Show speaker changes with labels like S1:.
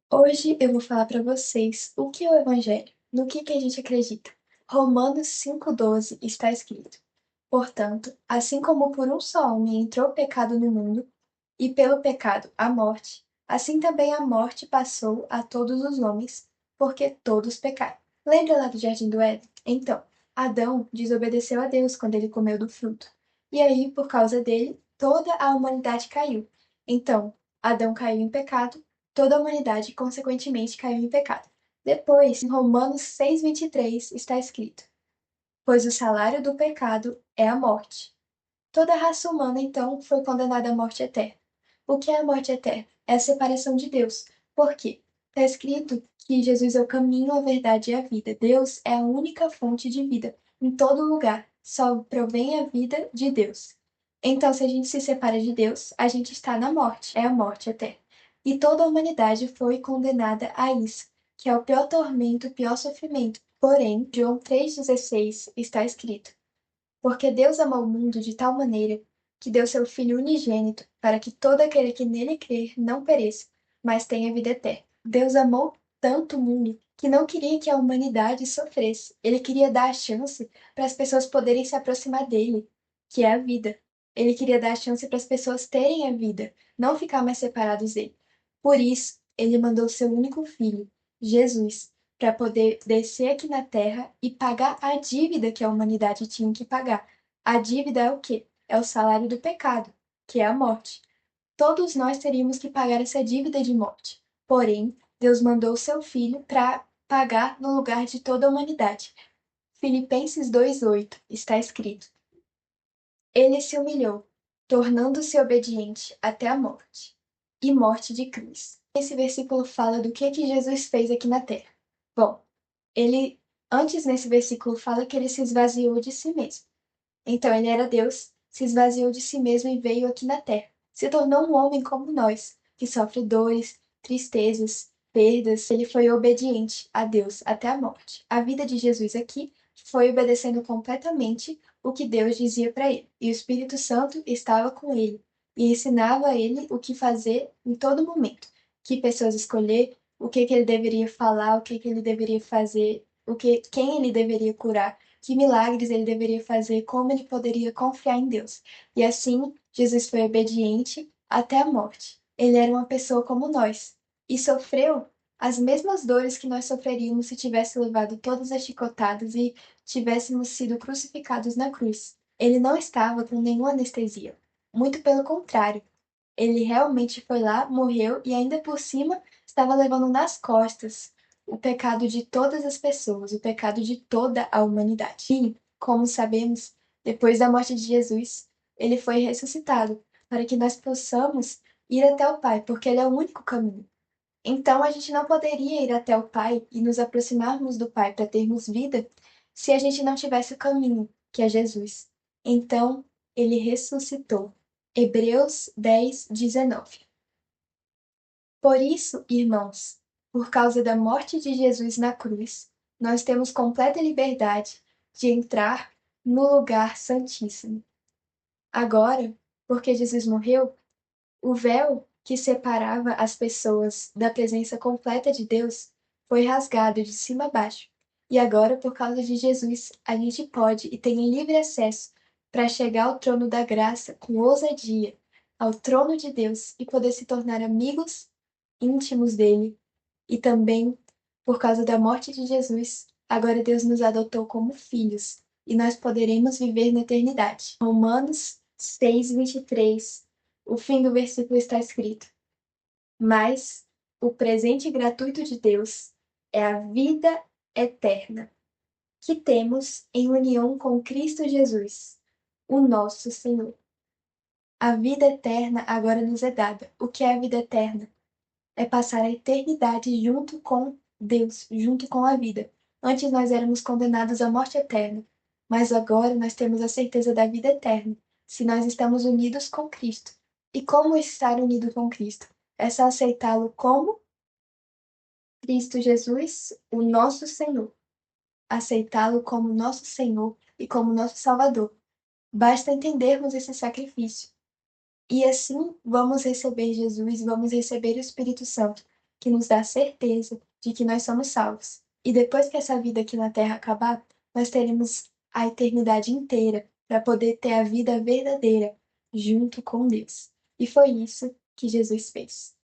S1: Hoje eu vou falar para vocês o que é o Evangelho, no que a gente acredita. Romanos 5,12 está escrito: Portanto, assim como por um só homem entrou o pecado no mundo, e pelo pecado a morte, assim também a morte passou a todos os homens, porque todos pecaram. Lembra lá do Jardim do Éden? Então, Adão desobedeceu a Deus quando ele comeu do fruto. E aí, por causa dele, toda a humanidade caiu. Então, Adão caiu em pecado, toda a humanidade, consequentemente, caiu em pecado. Depois, em Romanos 6,23, está escrito: Pois o salário do pecado é a morte. Toda a raça humana, então, foi condenada à morte eterna. O que é a morte eterna? É a separação de Deus. Por quê? Está escrito que Jesus é o caminho, a verdade e a vida. Deus é a única fonte de vida. Em todo lugar, só provém a vida de Deus. Então, se a gente se separa de Deus, a gente está na morte. É a morte eterna. E toda a humanidade foi condenada a isso, que é o pior tormento, o pior sofrimento. Porém, João 3,16 está escrito: Porque Deus amou o mundo de tal maneira que deu seu Filho unigênito, para que todo aquele que nele crer não pereça, mas tenha vida eterna. Deus amou tanto o mundo que não queria que a humanidade sofresse. Ele queria dar a chance para as pessoas poderem se aproximar dele, que é a vida. Ele queria dar a chance para as pessoas terem a vida, não ficar mais separados dele. Por isso, ele mandou seu único filho, Jesus, para poder descer aqui na Terra e pagar a dívida que a humanidade tinha que pagar. A dívida é o quê? É o salário do pecado, que é a morte. Todos nós teríamos que pagar essa dívida de morte. Porém, Deus mandou o seu filho para pagar no lugar de toda a humanidade. Filipenses 2,8 está escrito: Ele se humilhou, tornando-se obediente até a morte, e morte de cruz. Esse versículo fala do que Jesus fez aqui na Terra. Bom, ele, antes nesse versículo, fala que ele se esvaziou de si mesmo. Então, ele era Deus, se esvaziou de si mesmo e veio aqui na Terra. Se tornou um homem como nós, que sofre dores, tristezas, perdas. Ele foi obediente a Deus até a morte. A vida de Jesus aqui foi obedecendo completamente o que Deus dizia para ele. E o Espírito Santo estava com ele e ensinava a ele o que fazer em todo momento. Que pessoas escolher, o que ele deveria falar, o que ele deveria fazer, quem ele deveria curar, que milagres ele deveria fazer, como ele poderia confiar em Deus. E assim, Jesus foi obediente até a morte. Ele era uma pessoa como nós e sofreu as mesmas dores que nós sofreríamos se tivesse levado todas as chicotadas e tivéssemos sido crucificados na cruz. Ele não estava com nenhuma anestesia. Muito pelo contrário. Ele realmente foi lá, morreu e ainda por cima estava levando nas costas o pecado de todas as pessoas, o pecado de toda a humanidade. E, como sabemos, depois da morte de Jesus, ele foi ressuscitado para que nós possamos ir até o Pai, porque ele é o único caminho. Então, a gente não poderia ir até o Pai e nos aproximarmos do Pai para termos vida se a gente não tivesse o caminho, que é Jesus. Então, ele ressuscitou. Hebreus 10:19. Por isso, irmãos, por causa da morte de Jesus na cruz, nós temos completa liberdade de entrar no lugar santíssimo. Agora, porque Jesus morreu, o véu que separava as pessoas da presença completa de Deus foi rasgado de cima a baixo. E agora, por causa de Jesus, a gente pode e tem livre acesso para chegar ao trono da graça com ousadia, ao trono de Deus e poder se tornar amigos íntimos dele. E também, por causa da morte de Jesus, agora Deus nos adotou como filhos e nós poderemos viver na eternidade. Romanos 6:23. O fim do versículo está escrito: Mas o presente gratuito de Deus é a vida eterna, que temos em união com Cristo Jesus, o nosso Senhor. A vida eterna agora nos é dada. O que é a vida eterna? É passar a eternidade junto com Deus, junto com a vida. Antes nós éramos condenados à morte eterna, mas agora nós temos a certeza da vida eterna, se nós estamos unidos com Cristo. E como estar unido com Cristo? É só aceitá-lo como Cristo Jesus, o nosso Senhor. Aceitá-lo como nosso Senhor e como nosso Salvador. Basta entendermos esse sacrifício. E assim vamos receber Jesus, vamos receber o Espírito Santo que nos dá certeza de que nós somos salvos. E depois que essa vida aqui na Terra acabar, nós teremos a eternidade inteira para poder ter a vida verdadeira junto com Deus. E foi isso que Jesus fez.